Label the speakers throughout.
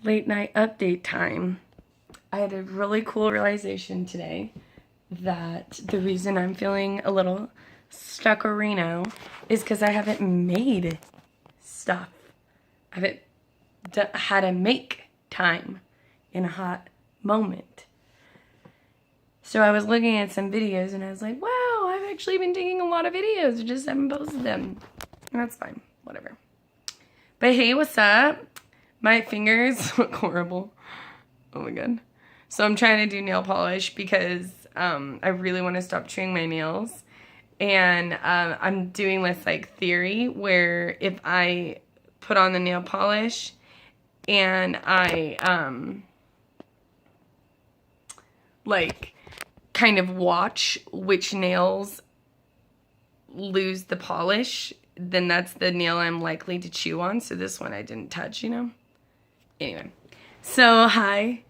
Speaker 1: late night update time. I had a really cool realization today that the reason I'm feeling a little stuck-a-reno is because I haven't made stuff. I haven't had to make time in a hot moment. So I was looking at some videos and I was like, wow, I've actually been taking a lot of videos. I just haven't posted them. And that's fine. Whatever. But hey, what's up? My fingers look horrible. Oh my god. So I'm trying to do nail polish because I really want to stop chewing my nails. And I'm doing this like theory where if I put on the nail polish and I like kind of watch which nails lose the polish, then that's the nail I'm likely to chew on. So this one I didn't touch, you know? Anyway, so hi.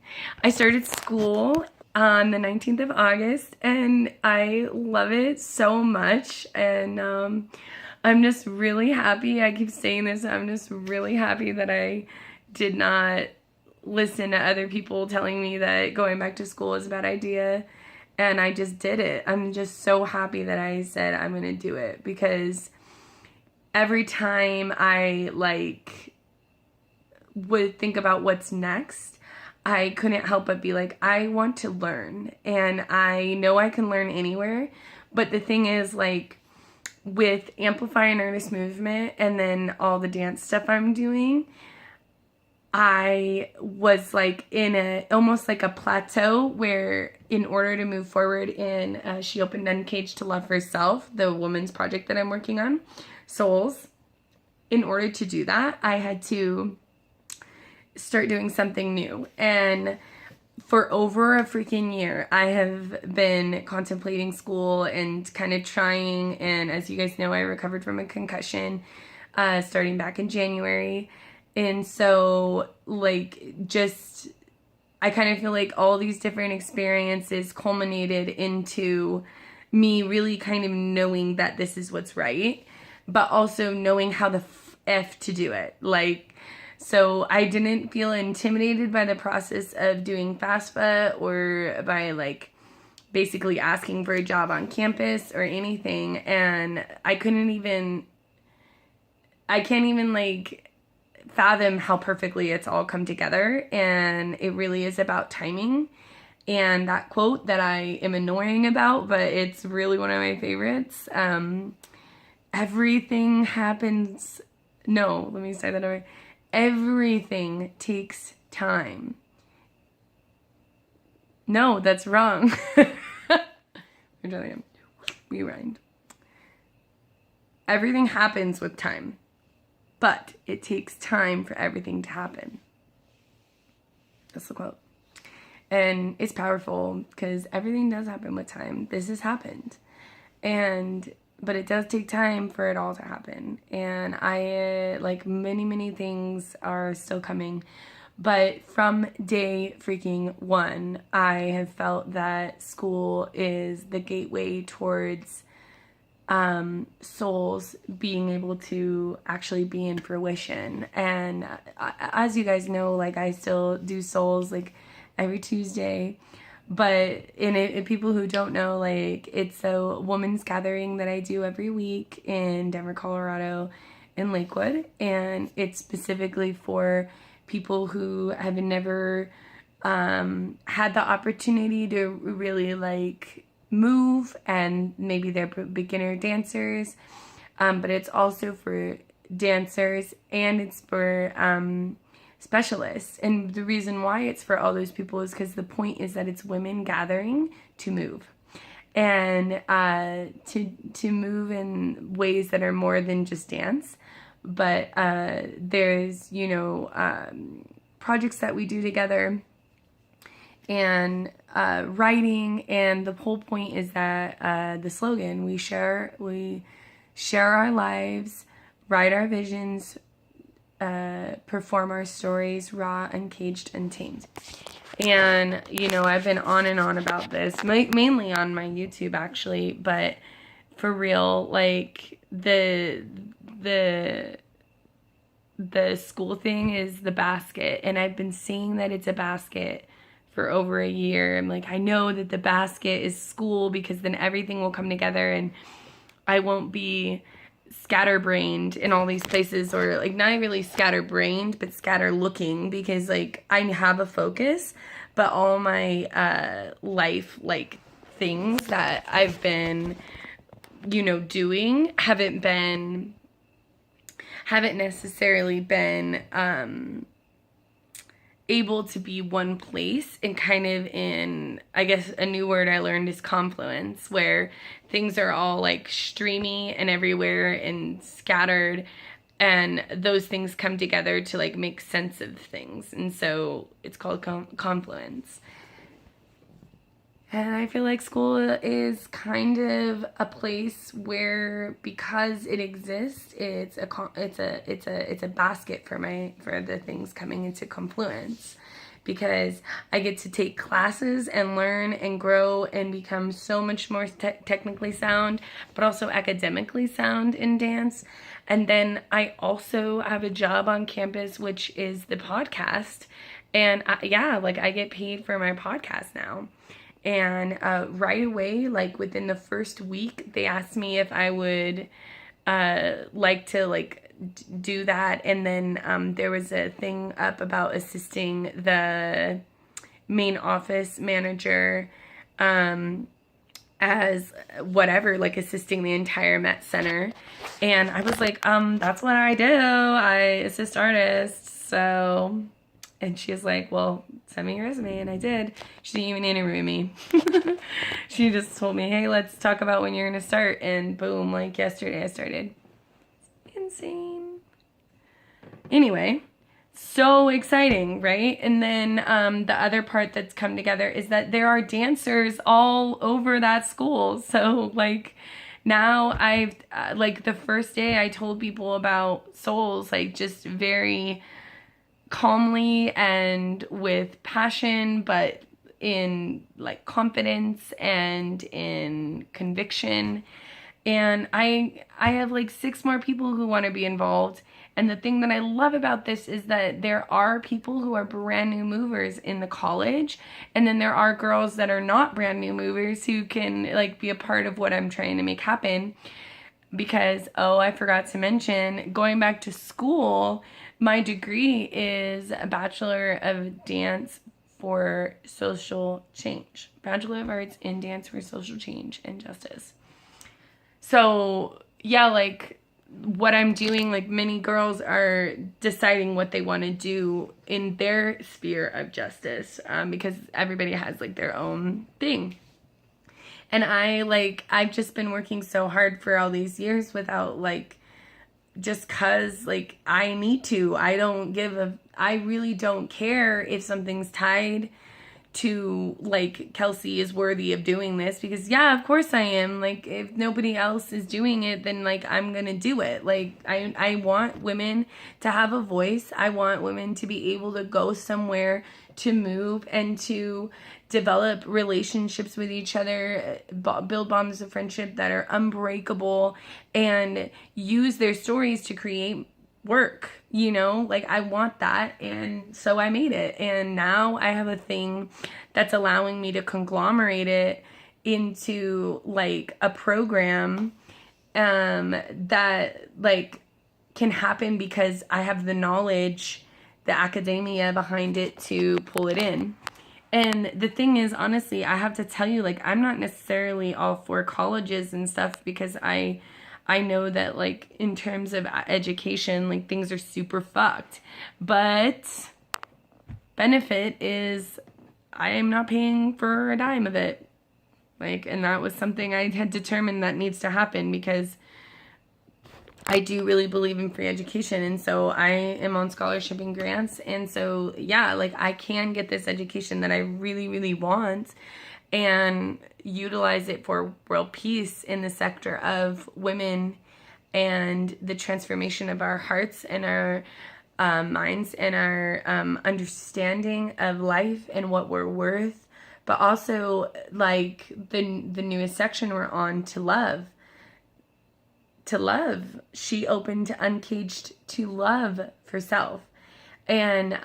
Speaker 1: I started school on the 19th of August and I love it so much. And I'm just really happy. I keep saying this. I'm just really happy that I did not listen to other people telling me that going back to school is a bad idea. And I just did it. I'm just so happy that I said I'm going to do it, because every time I would think about what's next, I couldn't help but be like, I want to learn, and I know I can learn anywhere. But the thing is, like, with Amplify and Earnest Movement and then all the dance stuff I'm doing, I was like in almost like a plateau where in order to move forward in She Opened Uncaged to Love Herself, the women's project that I'm working on, Souls, in order to do that, I had to start doing something new. And for over a freaking year, I have been contemplating school and kind of trying, and as you guys know, I recovered from a concussion starting back in January. And so, like, just, I kind of feel like all these different experiences culminated into me really kind of knowing that this is what's right, but also knowing how the F to do it. Like, so I didn't feel intimidated by the process of doing FAFSA or by, like, basically asking for a job on campus or anything. And I can't even, like, fathom how perfectly it's all come together. And it really is about timing. And that quote that I am annoying about, but it's really one of my favorites. Everything happens. No, let me say that over. Everything takes time. No, that's wrong. Rewind. Everything happens with time. But it takes time for everything to happen. That's the quote. And it's powerful because everything does happen with time. This has happened. But it does take time for it all to happen. And I, like, many things are still coming. But from day freaking one, I have felt that school is the gateway towards souls being able to actually be in fruition. And as you guys know, like, I still do souls like every Tuesday, but in people who don't know, like, it's a women's gathering that I do every week in Denver, Colorado, in Lakewood, and it's specifically for people who have never had the opportunity to really, like, move, and maybe they're beginner dancers, but it's also for dancers and it's for specialists. And the reason why it's for all those people is because the point is that it's women gathering to move, and to move in ways that are more than just dance. But there's, you know, projects that we do together, and writing, and the whole point is that the slogan, we share our lives, write our visions, perform our stories, raw, uncaged, untamed. And, you know, I've been on and on about this, mainly on my YouTube, actually, but for real, like, the the school thing is the basket, and I've been saying that it's a basket for over a year. I'm like, I know that the basket is school because then everything will come together and I won't be scatterbrained in all these places, or like not really scatterbrained, but scatter looking, because like I have a focus, but all my life like things that I've been, you know, doing haven't necessarily been able to be one place, and kind of in, I guess a new word I learned is confluence, where things are all like streamy and everywhere and scattered, and those things come together to like make sense of things, and so it's called confluence. And I feel like school is kind of a place where, because it exists, it's a basket for the things coming into confluence, because I get to take classes and learn and grow and become so much more technically sound, but also academically sound in dance. And then I also have a job on campus, which is the podcast, and I get paid for my podcast now. And right away, like within the first week, they asked me if I would like to like do that. And then there was a thing up about assisting the main office manager as whatever, like assisting the entire Met Center. And I was like, that's what I do. I assist artists. So... And she was like, well, send me your resume. And I did. She didn't even interview me. She just told me, hey, let's talk about when you're going to start. And boom, like yesterday I started. Insane. Anyway, so exciting, right? And then the other part that's come together is that there are dancers all over that school. So like now I've, like the first day I told people about souls, like just very calmly and with passion, but in like confidence and in conviction. And I have like 6 more people who want to be involved. And the thing that I love about this is that there are people who are brand new movers in the college, and then there are girls that are not brand new movers who can like be a part of what I'm trying to make happen. Because, oh, I forgot to mention, going back to school, my degree is a Bachelor of Dance for Social Change. Bachelor of Arts in Dance for Social Change and Justice. So, yeah, like, what I'm doing, like, many girls are deciding what they want to do in their sphere of justice, because everybody has, like, their own thing. And I've just been working so hard for all these years without, like, just cause, like, I need to. I really don't care if something's tied to, like, Kelsey is worthy of doing this, because, yeah, of course I am. Like, if nobody else is doing it, then, like, I'm gonna do it. Like, I want women to have a voice. I want women to be able to go somewhere to move and to develop relationships with each other, build bonds of friendship that are unbreakable, and use their stories to create work, you know? Like, I want that, and so I made it, and now I have a thing that's allowing me to conglomerate it into, like, a program that, like, can happen because I have the knowledge, the academia behind it to pull it in. And the thing is, honestly, I have to tell you, like, I'm not necessarily all for colleges and stuff, because I know that, like, in terms of education, like, things are super fucked. But benefit is I am not paying for a dime of it. Like, and that was something I had determined that needs to happen, because I do really believe in free education, and so I am on scholarship and grants, and so, yeah, like, I can get this education that I really, really want and utilize it for world peace in the sector of women and the transformation of our hearts and our minds and our understanding of life and what we're worth, but also, like, the newest section we're on, to love. to love. She opened Uncaged to Love for Self. And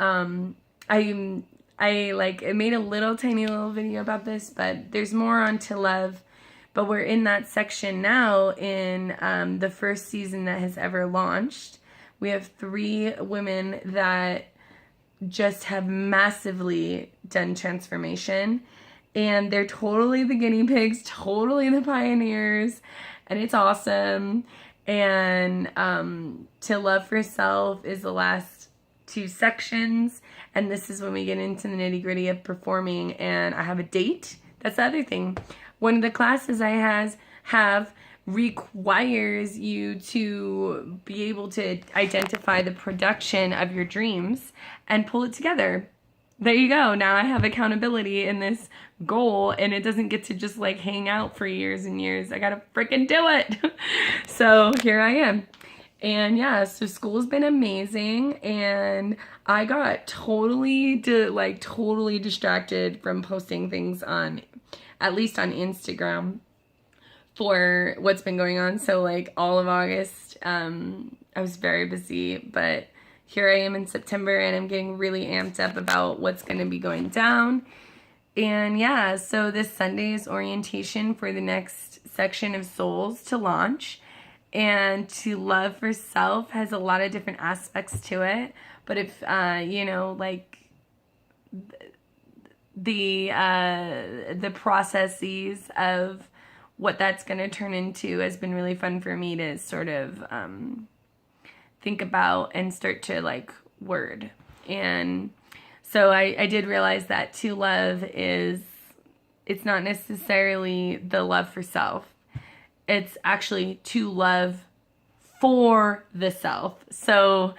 Speaker 1: I like made a little tiny little video about this, but there's more on To Love. But we're in that section now in the first season that has ever launched. We have 3 women that just have massively done transformation. And they're totally the guinea pigs, totally the pioneers. And it's awesome. And To Love for Self is the last 2 sections. And this is when we get into the nitty gritty of performing. And I have a date. That's the other thing. One of the classes I have requires you to be able to identify the production of your dreams and pull it together. There you go. Now I have accountability in this goal, and it doesn't get to just like hang out for years and years. I gotta freaking do it. So here I am. And yeah, so school's been amazing, and I got totally distracted from posting things on, at least on Instagram, for what's been going on. So like all of August, I was very busy, but here I am in September, and I'm getting really amped up about what's going to be going down. And yeah, so this Sunday is orientation for the next section of Souls to launch. And To Love for Self has a lot of different aspects to it. But if, you know, like the processes of what that's going to turn into has been really fun for me to sort of think about and start to like word. And so I did realize that to love it's not necessarily the love for self. It's actually to love for the self. So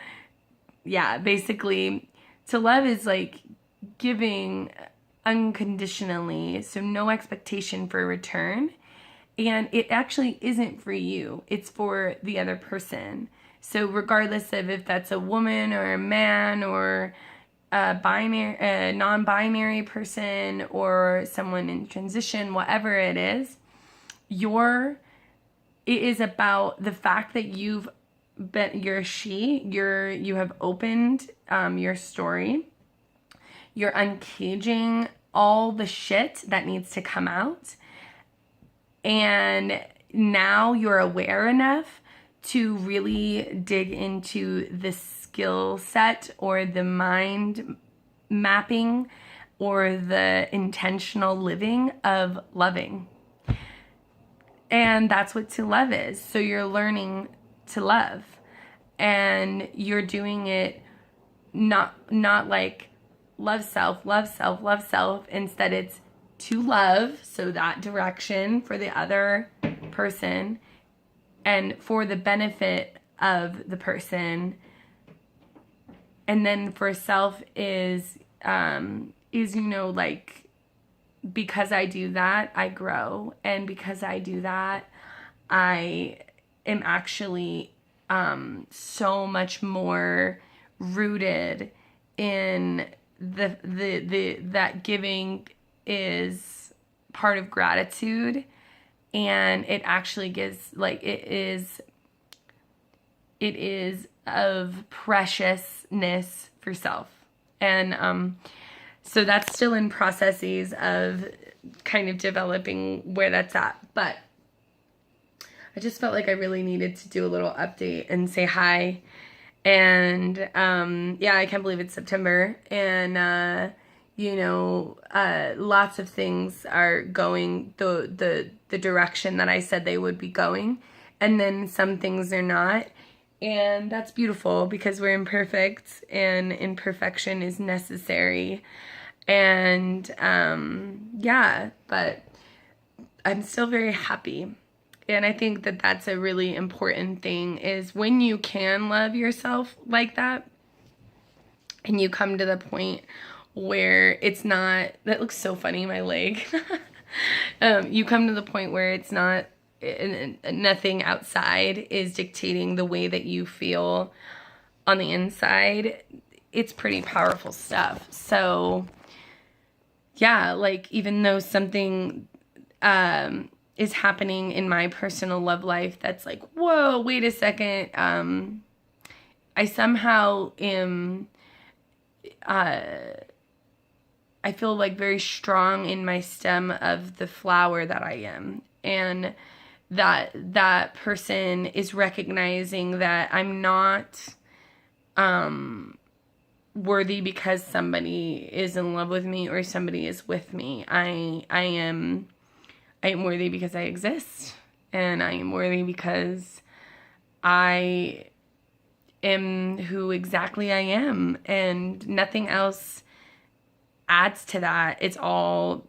Speaker 1: yeah, basically to love is like giving unconditionally, so no expectation for a return. And it actually isn't for you, it's for the other person. So regardless of if that's a woman or a man or a non-binary person or someone in transition, whatever it is, it is about the fact that you have opened your story. You're uncaging all the shit that needs to come out. And now you're aware enough to really dig into the skill set or the mind mapping or the intentional living of loving. And that's what to love is. So you're learning to love, and you're doing it not like love self, love self, love self. Instead it's to love, so that direction for the other person and for the benefit of the person. And then for self is you know, like, because I do that, I grow. And because I do that, I am actually so much more rooted in that giving is part of gratitude. And it actually gives, like, it is of preciousness for self. And so that's still in processes of kind of developing where that's at. But I just felt like I really needed to do a little update and say hi. And yeah, I can't believe it's September. And you know, lots of things are going the direction that I said they would be going. And then some things are not. And that's beautiful because we're imperfect and imperfection is necessary. And yeah, but I'm still very happy. And I think that that's a really important thing, is when you can love yourself like that and you come to the point where it's not, that looks so funny, my leg. You come to the point where it's not, nothing outside is dictating the way that you feel on the inside. It's pretty powerful stuff. So yeah, like, even though something is happening in my personal love life that's like, whoa, wait a second. I somehow am, I feel like very strong in my stem of the flower that I am. And that person is recognizing that I'm not worthy because somebody is in love with me or somebody is with me. I am worthy because I exist, and I am worthy because I am who exactly I am, and nothing else adds to that. It's all,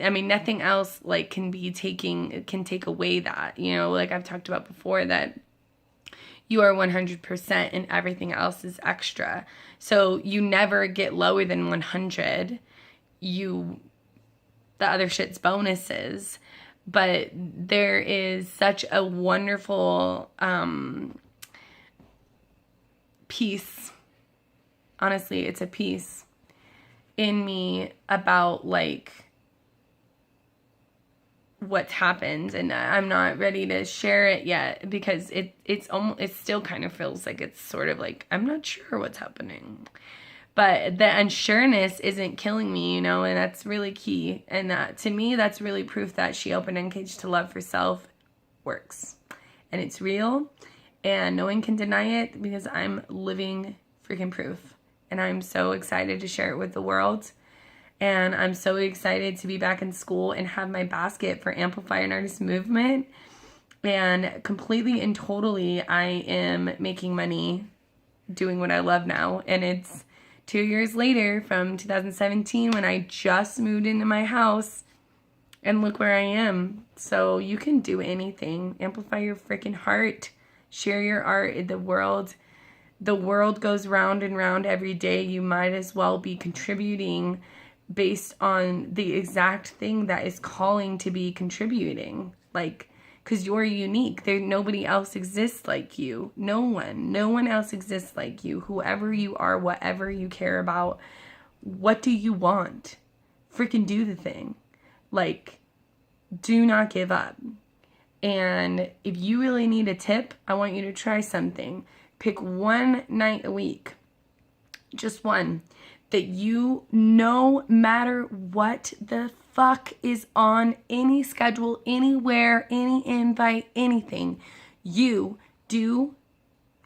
Speaker 1: I mean, nothing else like can take away that, you know, like I've talked about before, that you are 100% and everything else is extra. So you never get lower than 100. The other shit's bonuses. But there is such a wonderful peace. Honestly, it's a peace in me about like what's happened, and I'm not ready to share it yet because it still kind of feels like it's sort of like I'm not sure what's happening, but the unsureness isn't killing me, you know, and that's really key. And that, to me, that's really proof that She Opened Uncaged to Love for Self works, and it's real, and no one can deny it because I'm living freaking proof, and I'm so excited to share it with the world. And I'm so excited to be back in school and have my basket for Amplify an Artist Movement. And completely and totally, I am making money doing what I love now. And it's 2 years later from 2017 when I just moved into my house. And look where I am. So you can do anything. Amplify your freaking heart. Share your art in the world. The world goes round and round every day. You might as well be contributing based on the exact thing that is calling to be contributing, like, because you're unique. Nobody else exists like you. No one else exists like you. Whoever you are, whatever you care about, what do you want? Freaking do the thing. Like, do not give up. And if you really need a tip, I want you to try something. Pick one night a week, just one, that you, no matter what the fuck is on any schedule, anywhere, any invite, anything, you do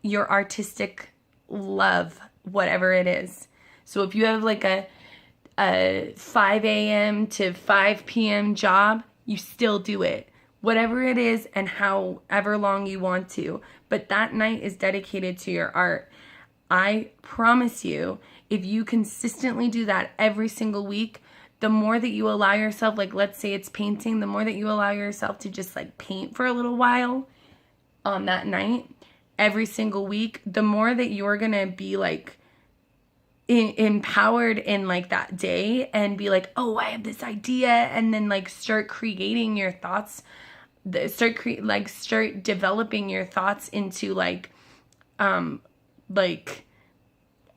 Speaker 1: your artistic love, whatever it is. So if you have like a 5 a.m. to 5 p.m. job, you still do it. Whatever it is and however long you want to. But that night is dedicated to your art. I promise you, if you consistently do that every single week, the more that you allow yourself, like let's say it's painting, the more that you allow yourself to just like paint for a little while on that night, every single week, the more that you're going to be like empowered in like that day and be like, oh, I have this idea, and then like start creating your thoughts, start developing your thoughts into like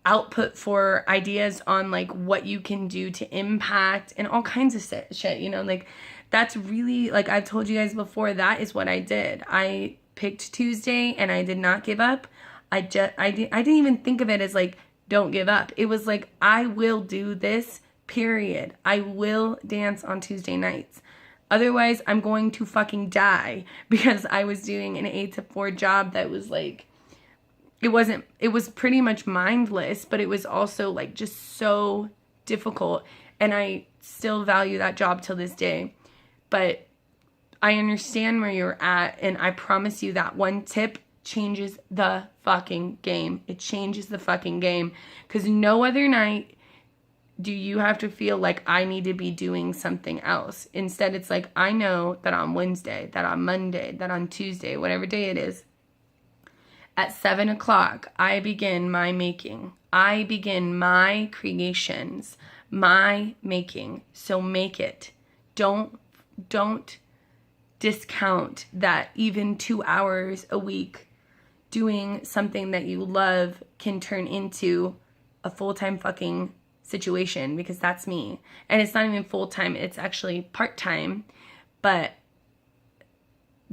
Speaker 1: output for ideas on like what you can do to impact and all kinds of shit, you know, like that's really, like I've told you guys before, that is what I did. I picked Tuesday and I did not give up. I didn't even think of it as like, don't give up. It was like, I will do this, period. I will dance on Tuesday nights. Otherwise, I'm going to fucking die, because I was doing an 8 to 4 job that was like, it was pretty much mindless, but it was also like just so difficult. And I still value that job till this day. But I understand where you're at. And I promise you that one tip changes the fucking game. It changes the fucking game. Because no other night do you have to feel like I need to be doing something else. Instead, it's like, I know that on Wednesday, that on Monday, that on Tuesday, whatever day it is, at 7 o'clock, I begin my making. I begin my creations, my making. So make it. Don't discount that even 2 hours a week doing something that you love can turn into a full-time fucking situation, because that's me. And it's not even full-time, it's actually part-time, but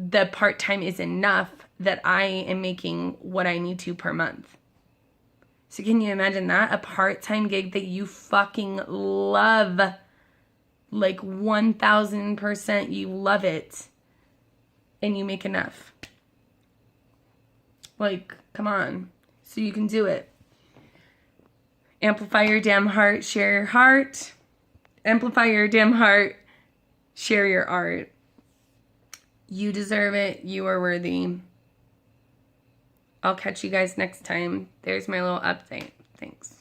Speaker 1: the part-time is enough that I am making what I need to per month. So can you imagine that? A part-time gig that you fucking love. Like 1000% you love it. And you make enough. Like, come on. So you can do it. Amplify your damn heart, share your heart. Amplify your damn heart, share your art. You deserve it. You are worthy. I'll catch you guys next time. There's my little update. Thanks.